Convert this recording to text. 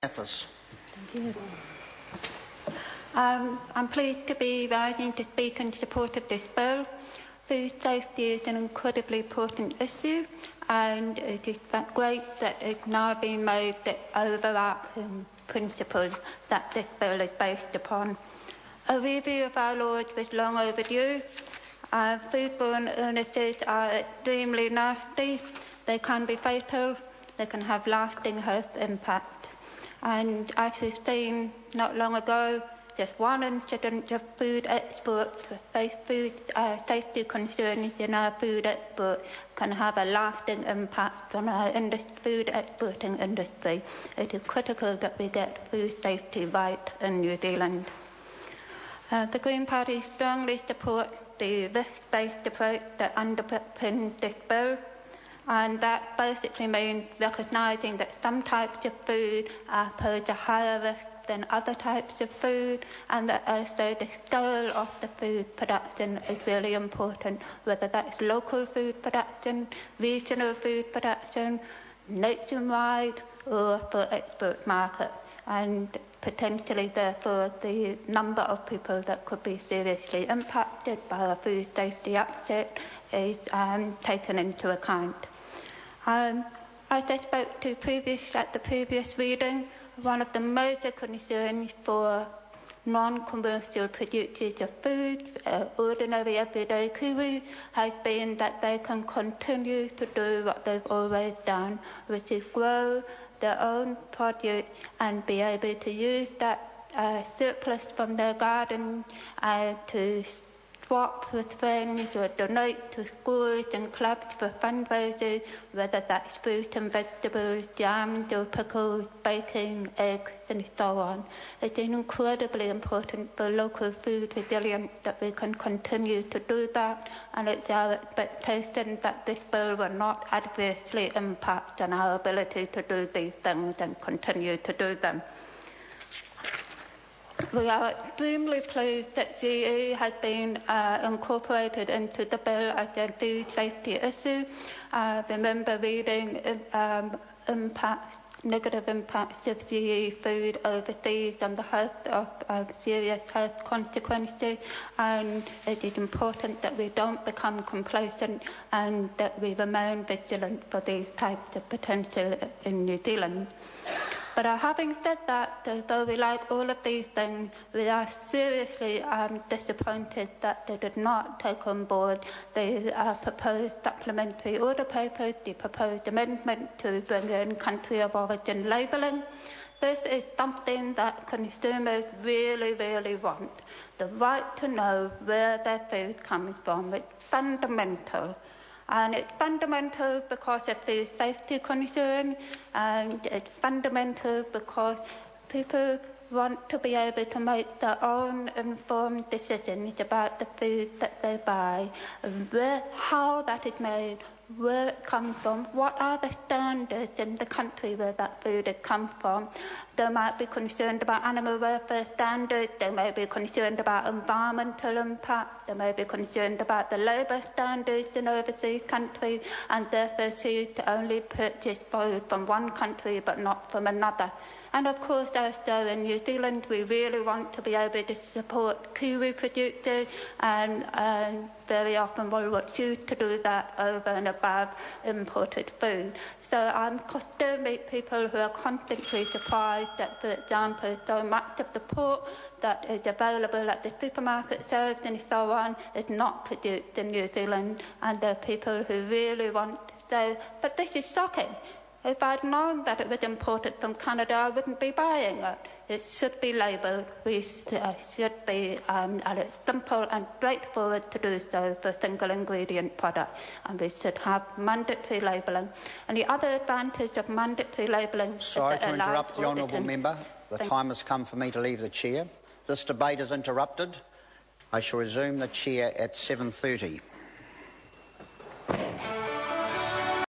Thank you. I'm pleased to be rising to speak in support of this bill. Food safety is an incredibly important issue, and it is great that it's now being made the overarching principle that this bill is based upon. A review of our laws was long overdue. Foodborne illnesses are extremely nasty. They can be fatal. They can have lasting health impact. And as we've seen not long ago, just one incident of food export, food safety concerns in our food export can have a lasting impact on our food exporting industry. It is critical that we get food safety right in New Zealand. The Green Party strongly supports the risk-based approach that underpins this bill. And that basically means recognising that some types of food pose a higher risk than other types of food, and that also the scale of the food production is really important, whether that's local food production, regional food production, nationwide, or for export market. And potentially, therefore, the number of people that could be seriously impacted by a food safety upset is taken into account. As I spoke to at the previous reading, one of the major concerns for non-commercial producers of food, ordinary everyday Kiwis, has been that they can continue to do what they've always done, which is grow their own produce and be able to use that surplus from their garden to swap with friends or donate to schools and clubs for fundraisers, whether that's fruit and vegetables, jams or pickles, baking, eggs and so on. It's incredibly important for local food resilience that we can continue to do that, and it's our expectation that this bill will not adversely impact on our ability to do these things and continue to do them. We are extremely pleased that GE has been incorporated into the bill as a food safety issue. I remember reading negative impacts of GE food overseas on the health of serious health consequences, and it is important that we don't become complacent and that we remain vigilant for these types of potential in New Zealand. But having said that, though we like all of these things, we are seriously disappointed that they did not take on board the proposed supplementary order papers, the proposed amendment to bring in country of origin labelling. This is something that consumers really, really want. The right to know where their food comes from. It's fundamental. And it's fundamental because of food safety concerns, and it's fundamental because people want to be able to make their own informed decisions about the food that they buy, how that is made, where it comes from, what are the standards in the country where that food has come from. They might be concerned about animal welfare standards, they may be concerned about environmental impact, they may be concerned about the labour standards in overseas countries, and therefore choose to only purchase food from one country but not from another. And of course, also in New Zealand, we really want to be able to support Kiwi producers, and very often we will choose to do that over and above imported food. So I still meet people who are constantly surprised that, for example, so much of the pork that is available at the supermarket shelves and so on is not produced in New Zealand, and there are people who really want to say, but this is shocking. If I'd known that it was imported from Canada, I wouldn't be buying it. It should be labelled. We should be, and it's simple and straightforward to do so for single ingredient products. And we should have mandatory labelling. And the other advantage of mandatory labelling is Sorry that to interrupt the honourable member. The time has come for me to leave the chair. This debate is interrupted. I shall resume the chair at 7:30.